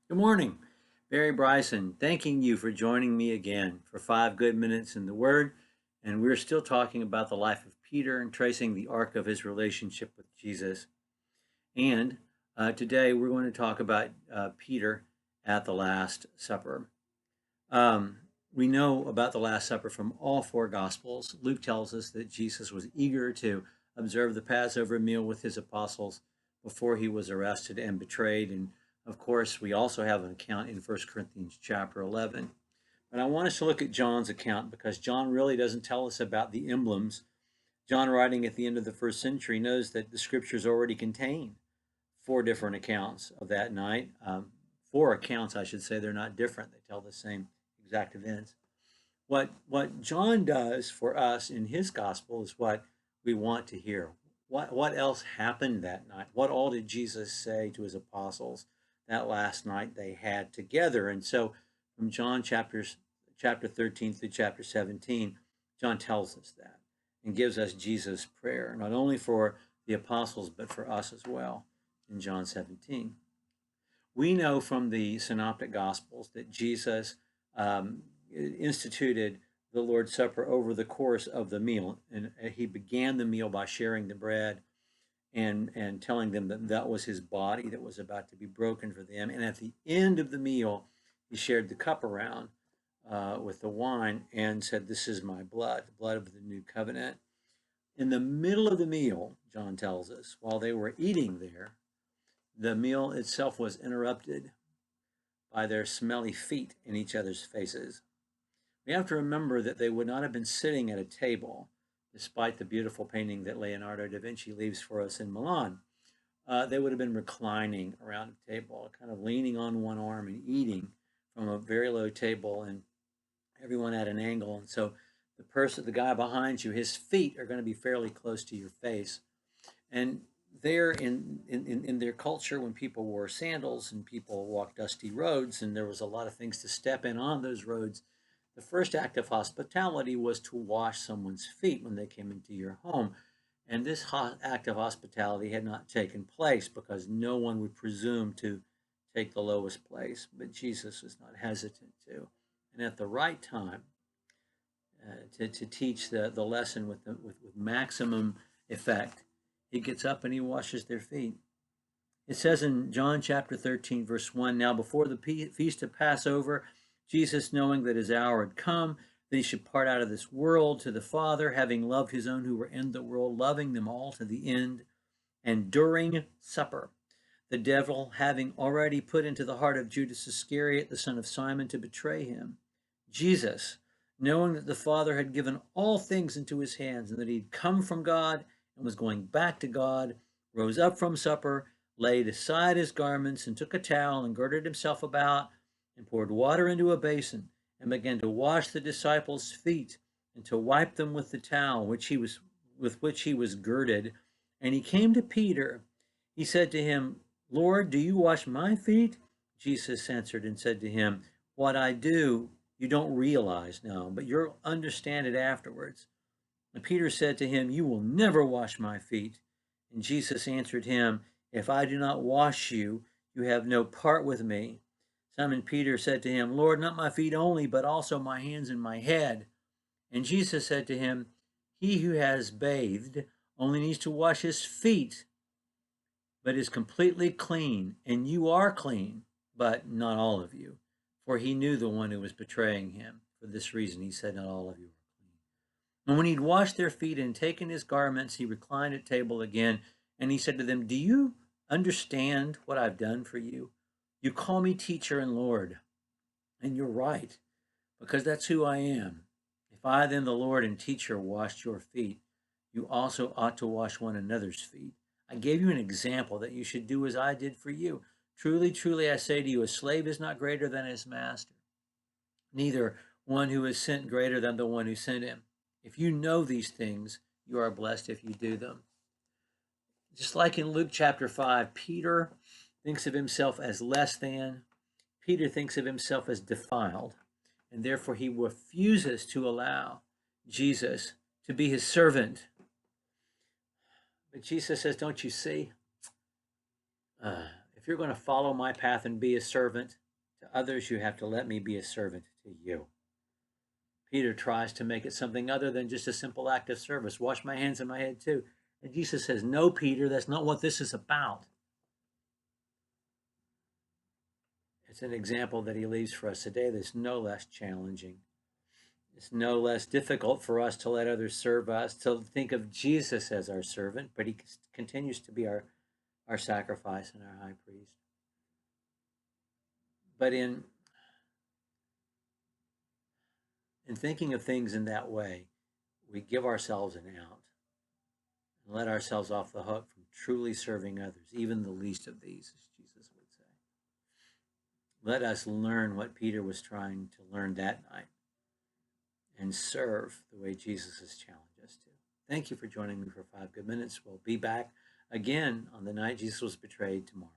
Good morning. Barry Bryson, thanking you for joining me again for 5 good minutes in the Word. And we're still talking about the life of Peter and tracing the arc of his relationship with Jesus. And today we're going to talk about Peter at the Last Supper. Um, we know about the Last Supper from all four Gospels. Luke tells us that Jesus was eager to observe the Passover meal with his apostles before he was arrested and betrayed. And of course, we also have an account in 1 Corinthians chapter 11. But I want us to look at John's account because John really doesn't tell us about the emblems. John, writing at the end of the first century, knows that the scriptures already contain four different accounts of that night. Four accounts, I should say, they're not different. They tell the same exact events. What John does for us in his gospel is what we want to hear. What else happened that night? What all did Jesus say to his apostles that last night they had together? And so from chapter 13 through chapter 17, John tells us that and gives us Jesus' prayer, not only for the apostles, but for us as well in John 17. We know from the Synoptic Gospels that Jesus instituted the Lord's Supper over the course of the meal. And he began the meal by sharing the bread and telling them that that was his body that was about to be broken for them. And at the end of the meal, he shared the cup around with the wine and said, "This is my blood, the blood of the new covenant." In the middle of the meal, John tells us, while they were eating there, the meal itself was interrupted by their smelly feet in each other's faces. We have to remember that they would not have been sitting at a table, despite the beautiful painting that Leonardo da Vinci leaves for us in Milan. They would have been reclining around a table, kind of leaning on one arm and eating from a very low table, and everyone at an angle. And so the guy behind you, his feet are going to be fairly close to your face. And there in their culture, when people wore sandals and people walked dusty roads, and there was a lot of things to step in on those roads, the first act of hospitality was to wash someone's feet when they came into your home. And this act of hospitality had not taken place because no one would presume to take the lowest place, but Jesus was not hesitant to. And at the right time, to teach the lesson with maximum effect, he gets up and he washes their feet. It says in John chapter 13, verse 1, "Now before the feast of Passover, Jesus, knowing that his hour had come, that he should part out of this world to the Father, having loved his own who were in the world, loving them all to the end, and during supper, the devil having already put into the heart of Judas Iscariot, the son of Simon, to betray him, Jesus, knowing that the Father had given all things into his hands, and that he'd come from God and was going back to God, rose up from supper, laid aside his garments, and took a towel, and girded himself about, and poured water into a basin, and began to wash the disciples' feet, and to wipe them with the towel with which he was girded. And he came to Peter. He said to him, "Lord, do you wash my feet?" Jesus answered and said to him, "What I do, you don't realize now, but you'll understand it afterwards." And Peter said to him, "You will never wash my feet." And Jesus answered him, "If I do not wash you, you have no part with me." Simon Peter said to him, "Lord, not my feet only, but also my hands and my head." And Jesus said to him, "He who has bathed only needs to wash his feet, but is completely clean, and you are clean, but not all of you." For he knew the one who was betraying him. For this reason, he said, "Not all of you are clean." And when he'd washed their feet and taken his garments, he reclined at table again, and he said to them, "Do you understand what I've done for you? You call me teacher and Lord, and you're right, because that's who I am. If I, then the Lord and teacher, washed your feet, you also ought to wash one another's feet. I gave you an example that you should do as I did for you. Truly, truly, I say to you, a slave is not greater than his master, neither one who is sent greater than the one who sent him. If you know these things, you are blessed if you do them." Just like in Luke chapter 5, Peter thinks of himself as less than. Peter thinks of himself as defiled, and therefore he refuses to allow Jesus to be his servant. But Jesus says, "Don't you see? if you're going to follow my path and be a servant to others, you have to let me be a servant to you. Peter tries to make it something other than just a simple act of service. Wash my hands and my head too. And Jesus says, no, Peter, that's not what this is about. It's an example that he leaves for us today that's no less challenging. It's no less difficult for us to let others serve us, to think of Jesus as our servant, but he continues to be our sacrifice and our high priest. But in thinking of things in that way, we give ourselves an out and let ourselves off the hook from truly serving others, even the least of these, as Jesus would say. Let us learn what Peter was trying to learn that night and serve the way Jesus has challenged us to. Thank you for joining me for 5 Good Minutes. We'll be back again on the night Jesus was betrayed tomorrow.